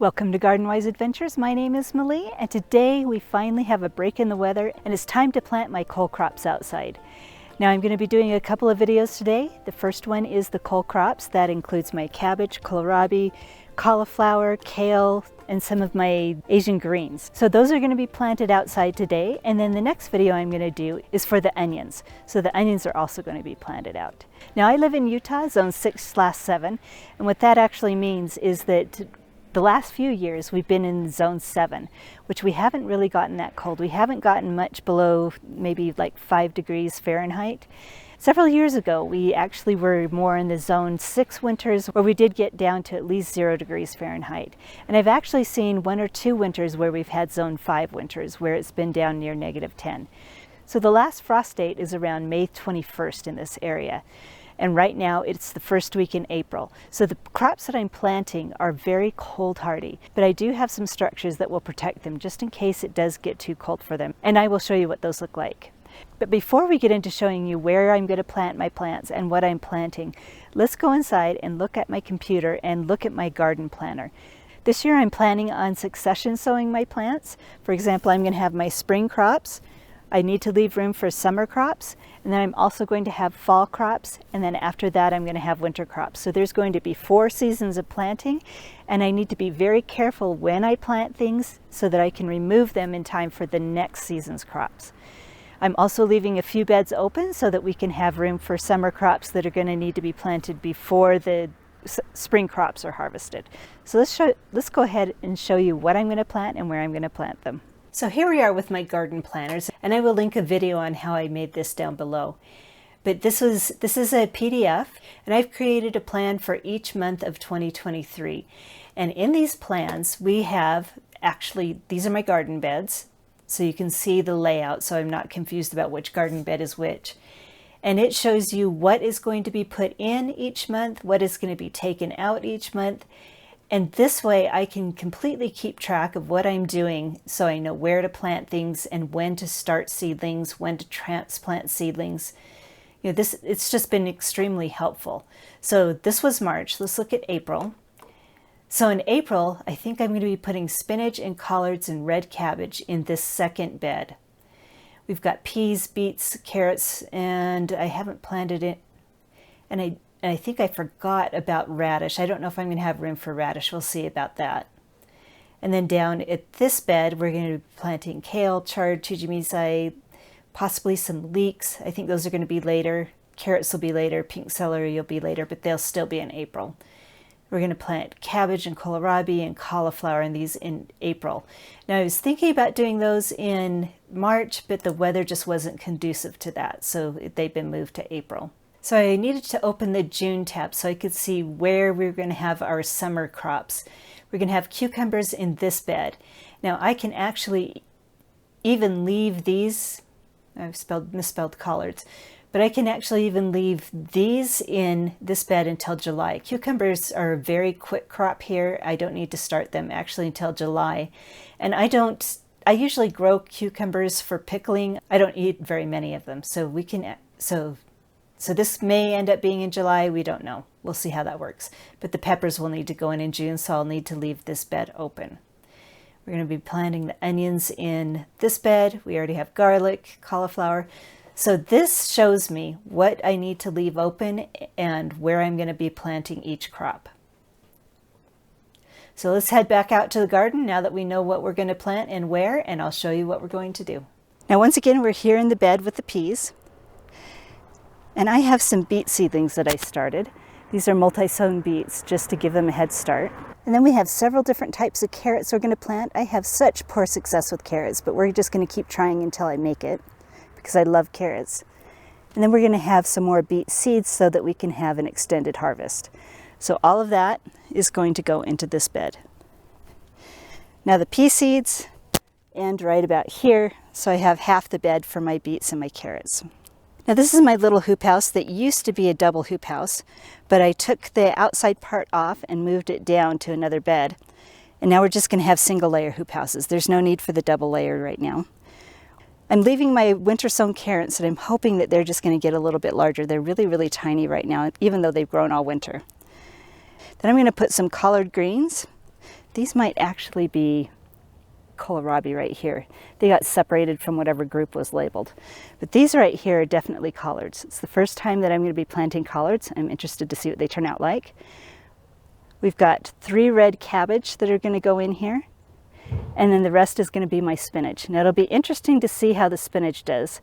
Welcome to Garden Wise Adventures. My name is Malie, and today we finally have a break in the weather and it's time to plant my cole crops outside. Now I'm going to be doing a couple of videos today. The first one is the cole crops. That includes my cabbage, kohlrabi, cauliflower, kale, and some of my Asian greens. So those are going to be planted outside today, and then the next video I'm going to do is for the onions. So the onions are also going to be planted out. Now I live in Utah, zone 6/7, and what that actually means is that the last few years we've been in zone 7, which we haven't really gotten that cold. We haven't gotten much below maybe like 5 degrees Fahrenheit. Several years ago we actually were more in the zone 6 winters where we did get down to at least 0 degrees Fahrenheit. And I've actually seen 1 or 2 winters where we've had zone 5 winters where it's been down near -10. So the last frost date is around May 21st in this area. And right now it's the first week in April. So the crops that I'm planting are very cold hardy, but I do have some structures that will protect them just in case it does get too cold for them. And I will show you what those look like. But before we get into showing you where I'm going to plant my plants and what I'm planting, let's go inside and look at my computer and look at my garden planner. This year I'm planning on succession sowing my plants. For example, I'm going to have my spring crops. I need to leave room for summer crops, and then I'm also going to have fall crops, and then after that I'm going to have winter crops. So there's going to be 4 seasons of planting, and I need to be very careful when I plant things so that I can remove them in time for the next season's crops. I'm also leaving a few beds open so that we can have room for summer crops that are going to need to be planted before the spring crops are harvested. So let's go ahead and show you what I'm going to plant and where I'm going to plant them. So here we are with my garden planners, and I will link a video on how I made this down below. But this is a PDF, and I've created a plan for each month of 2023. And in these plans, we have actually, these are my garden beds, so you can see the layout so I'm not confused about which garden bed is which. And it shows you what is going to be put in each month, what is going to be taken out each month. And this way I can completely keep track of what I'm doing so I know where to plant things and when to start seedlings, when to transplant seedlings. You know, it's just been extremely helpful. So this was March. Let's look at April. So in April, I think I'm going to be putting spinach and collards and red cabbage in this second bed. We've got peas, beets, carrots, and I haven't planted it, and I think I forgot about radish. I don't know if I'm going to have room for radish. We'll see about that. And then down at this bed, we're going to be planting kale, chard, chujimizai, possibly some leeks. I think those are going to be later. Carrots will be later. Pink celery will be later, but they'll still be in April. We're going to plant cabbage and kohlrabi and cauliflower in these in April. Now I was thinking about doing those in March, but the weather just wasn't conducive to that, so they've been moved to April. So I needed to open the June tab so I could see where we were going to have our summer crops. We're going to have cucumbers in this bed. Now I can actually even leave these, I've misspelled collards, but I can actually even leave these in this bed until July. Cucumbers are a very quick crop here. I don't need to start them actually until July. And I usually grow cucumbers for pickling. I don't eat very many of them, so we can, So this may end up being in July, we don't know. We'll see how that works. But the peppers will need to go in June, so I'll need to leave this bed open. We're going to be planting the onions in this bed. We already have garlic, cauliflower. So this shows me what I need to leave open and where I'm going to be planting each crop. So let's head back out to the garden now that we know what we're going to plant and where, and I'll show you what we're going to do. Now once again, we're here in the bed with the peas. And I have some beet seedlings that I started. These are multi-sown beets just to give them a head start. And then we have several different types of carrots we're going to plant. I have such poor success with carrots, but we're just going to keep trying until I make it because I love carrots. And then we're going to have some more beet seeds so that we can have an extended harvest. So all of that is going to go into this bed. Now the pea seeds end right about here, so I have half the bed for my beets and my carrots. Now this is my little hoop house that used to be a double hoop house, but I took the outside part off and moved it down to another bed. And now we're just going to have single layer hoop houses. There's no need for the double layer right now. I'm leaving my winter sown carrots, and I'm hoping that they're just going to get a little bit larger. They're really, really tiny right now, even though they've grown all winter. Then I'm going to put some collard greens. these might actually be kohlrabi right here. They got separated from whatever group was labeled. But these right here are definitely collards. It's the first time that I'm going to be planting collards. I'm interested to see what they turn out like. We've got 3 red cabbage that are going to go in here. And then the rest is going to be my spinach. Now it'll be interesting to see how the spinach does.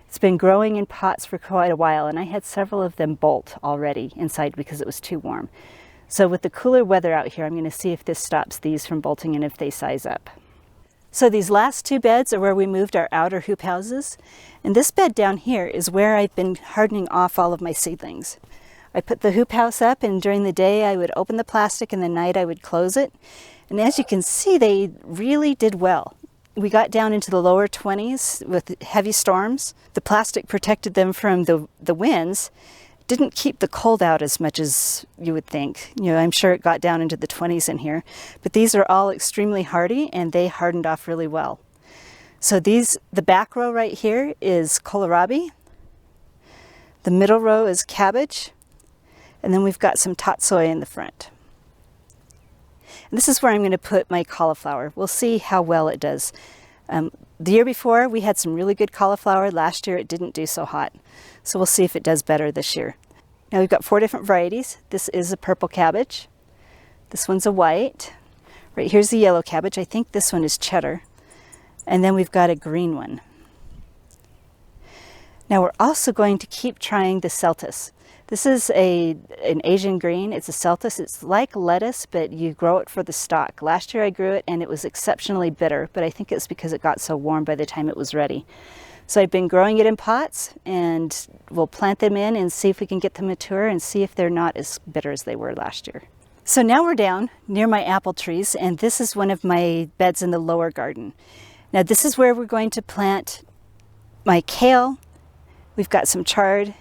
It's been growing in pots for quite a while, and I had several of them bolt already inside because it was too warm. So with the cooler weather out here, I'm going to see if this stops these from bolting and if they size up. So these last 2 beds are where we moved our outer hoop houses. And this bed down here is where I've been hardening off all of my seedlings. I put the hoop house up, and during the day I would open the plastic and the night I would close it. And as you can see, they really did well. We got down into the lower 20s with heavy storms. The plastic protected them from the winds. Didn't keep the cold out as much as you would think. You know, I'm sure it got down into the 20s in here, but these are all extremely hardy and they hardened off really well. So the back row right here is kohlrabi. The middle row is cabbage. And then we've got some tatsoi in the front. And this is where I'm going to put my cauliflower. We'll see how well it does. The year before, we had some really good cauliflower. Last year, it didn't do so hot. So we'll see if it does better this year. Now we've got 4 different varieties. This is a purple cabbage. This one's a white. Right here's the yellow cabbage. I think this one is cheddar. And then we've got a green one. Now we're also going to keep trying the celtis. This is an Asian green. It's a celtis. It's like lettuce, but you grow it for the stalk. Last year I grew it and it was exceptionally bitter, but I think it's because it got so warm by the time it was ready. So I've been growing it in pots, and we'll plant them in and see if we can get them mature and see if they're not as bitter as they were last year. So now we're down near my apple trees, and this is one of my beds in the lower garden. Now this is where we're going to plant my kale. We've got some chard,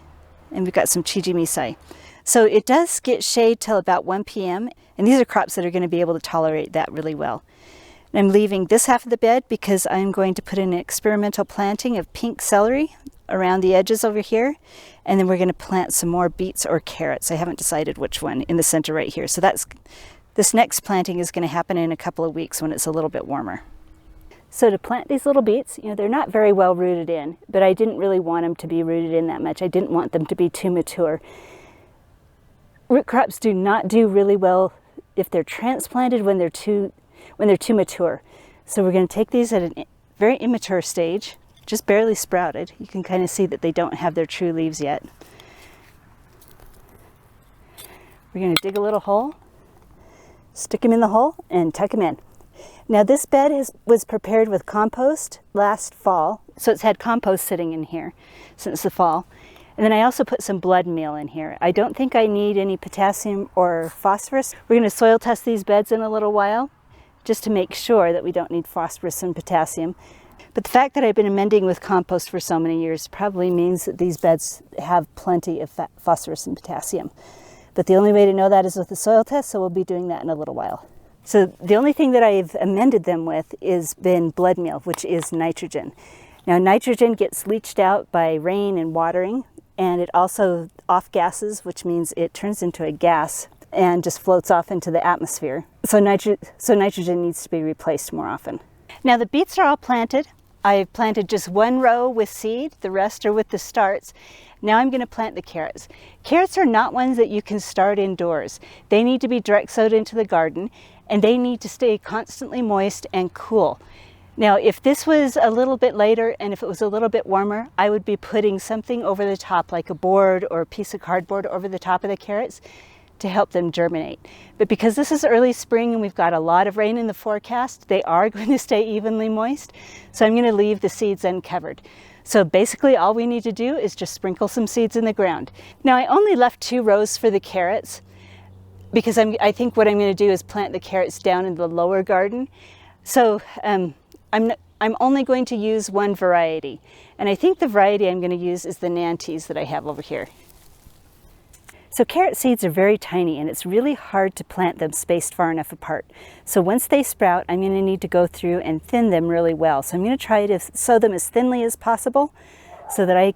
and we've got some chijimisai. So it does get shade till about 1 p.m. and these are crops that are going to be able to tolerate that really well. And I'm leaving this half of the bed because I'm going to put in an experimental planting of pink celery around the edges over here, and then we're going to plant some more beets or carrots. I haven't decided which one in the center right here. So this next planting is going to happen in a couple of weeks when it's a little bit warmer. So to plant these little beets, you know, they're not very well rooted in, but I didn't really want them to be rooted in that much. I didn't want them to be too mature. Root crops do not do really well if they're transplanted when they're too mature. So we're going to take these at a very immature stage, just barely sprouted. You can kind of see that they don't have their true leaves yet. We're going to dig a little hole, stick them in the hole, and tuck them in. Now this bed was prepared with compost last fall, so it's had compost sitting in here since the fall. And then I also put some blood meal in here. I don't think I need any potassium or phosphorus. We're going to soil test these beds in a little while, just to make sure that we don't need phosphorus and potassium. But the fact that I've been amending with compost for so many years probably means that these beds have plenty of phosphorus and potassium. But the only way to know that is with the soil test, so we'll be doing that in a little while. So the only thing that I've amended them with is been blood meal, which is nitrogen. Now nitrogen gets leached out by rain and watering, and it also off-gasses, which means it turns into a gas and just floats off into the atmosphere. So nitrogen needs to be replaced more often. Now the beets are all planted. I've planted just 1 row with seed, the rest are with the starts. Now I'm going to plant the carrots. Carrots are not ones that you can start indoors. They need to be direct sowed into the garden, and they need to stay constantly moist and cool. Now if this was a little bit later and if it was a little bit warmer, I would be putting something over the top, like a board or a piece of cardboard over the top of the carrots to help them germinate. But because this is early spring and we've got a lot of rain in the forecast, they are going to stay evenly moist. So I'm going to leave the seeds uncovered. So basically all we need to do is just sprinkle some seeds in the ground. Now I only left 2 rows for the carrots because I think what I'm going to do is plant the carrots down in the lower garden. So I'm only going to use 1 variety. And I think the variety I'm going to use is the Nantes that I have over here. So carrot seeds are very tiny and it's really hard to plant them spaced far enough apart. So once they sprout, I'm going to need to go through and thin them really well. So I'm going to try to sow them as thinly as possible so that I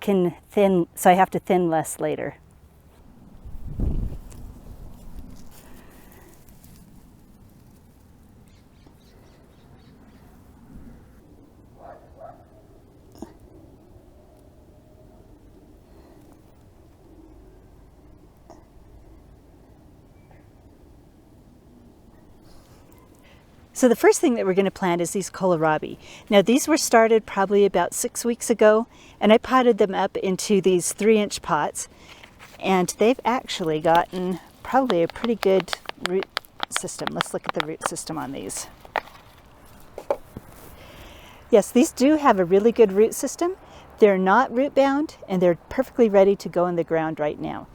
have to thin less later. So the first thing that we're going to plant is these kohlrabi. Now these were started probably about 6 weeks ago, and I potted them up into these 3-inch pots, and they've actually gotten probably a pretty good root system. Let's look at the root system on these. Yes, these do have a really good root system. They're not root bound, and they're perfectly ready to go in the ground right now.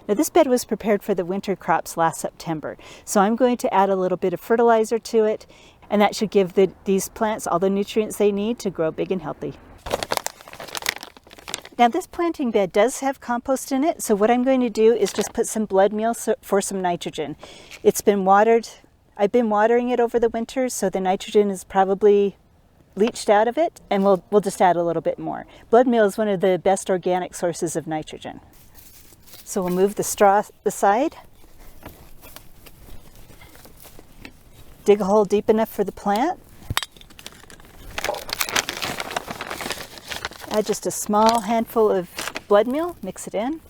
Now this bed was prepared for the winter crops last September, so I'm going to add a little bit of fertilizer to it, and that should give these plants all the nutrients they need to grow big and healthy. Now this planting bed does have compost in it, so what I'm going to do is just put some blood meal for some nitrogen. It's been watered. I've been watering it over the winter, so the nitrogen is probably leached out of it, and we'll just add a little bit more. Blood meal is one of the best organic sources of nitrogen. So we'll move the straw aside, dig a hole deep enough for the plant, add just a small handful of blood meal, mix it in.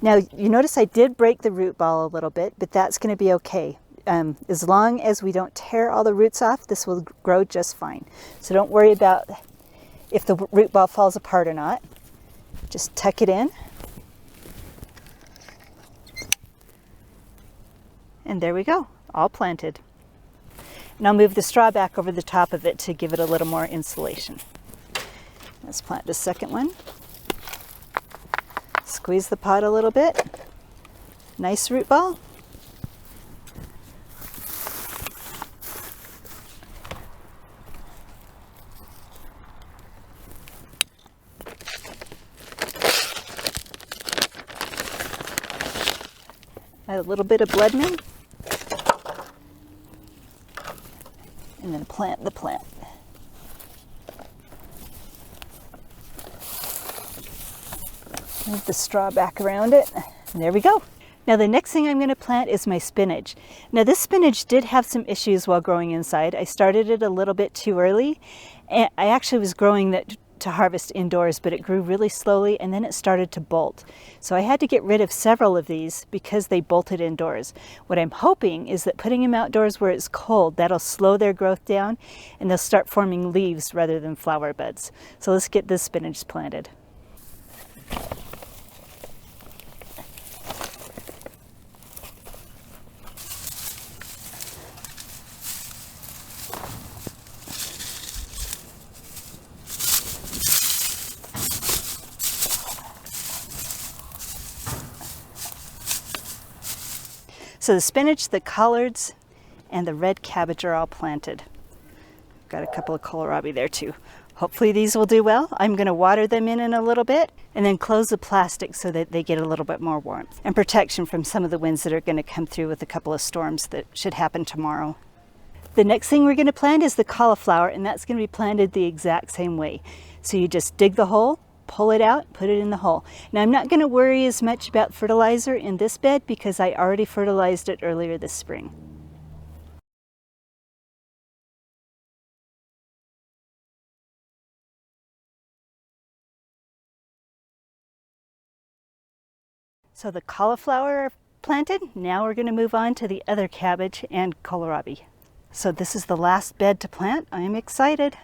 Now you notice I did break the root ball a little bit, but that's going to be okay. As long as we don't tear all the roots off, this will grow just fine. So don't worry about if the root ball falls apart or not. Just tuck it in. And there we go, all planted. And I'll move the straw back over the top of it to give it a little more insulation. Let's plant the second one. Squeeze the pot a little bit. Nice root ball. Add a little bit of blood meal, and then plant the plant. Move the straw back around it, and there we go. Now the next thing I'm going to plant is my spinach. Now this spinach did have some issues while growing inside. I started it a little bit too early, and I actually was growing that to harvest indoors, but it grew really slowly and then it started to bolt. So I had to get rid of several of these because they bolted indoors. What I'm hoping is that putting them outdoors where it's cold, that'll slow their growth down and they'll start forming leaves rather than flower buds. So let's get this spinach planted. So the spinach, the collards, and the red cabbage are all planted. Got a couple of kohlrabi there too. Hopefully these will do well. I'm going to water them in a little bit and then close the plastic so that they get a little bit more warmth and protection from some of the winds that are going to come through with a couple of storms that should happen tomorrow. The next thing we're going to plant is the cauliflower, and that's going to be planted the exact same way. So you just dig the hole, pull it out, put it in the hole. Now I'm not going to worry as much about fertilizer in this bed because I already fertilized it earlier this spring. So the cauliflower planted, now we're going to move on to the other cabbage and kohlrabi. So this is the last bed to plant. I am excited.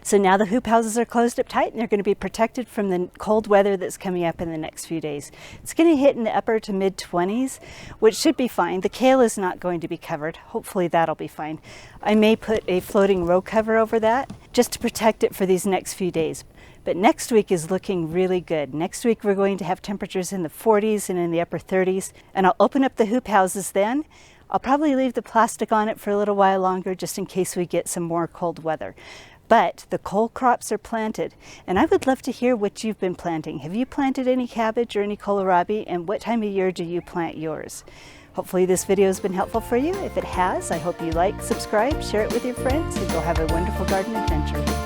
So now the hoop houses are closed up tight and they're going to be protected from the cold weather that's coming up in the next few days. It's going to hit in the upper to mid 20s, which should be fine. The kale is not going to be covered. Hopefully that'll be fine. I may put a floating row cover over that just to protect it for these next few days. But next week is looking really good. Next week we're going to have temperatures in the 40s and in the upper 30s, and I'll open up the hoop houses then. I'll probably leave the plastic on it for a little while longer just in case we get some more cold weather. But the cole crops are planted, and I would love to hear what you've been planting. Have you planted any cabbage or any kohlrabi, and what time of year do you plant yours? Hopefully this video has been helpful for you. If it has, I hope you like, subscribe, share it with your friends, and go have a wonderful garden adventure.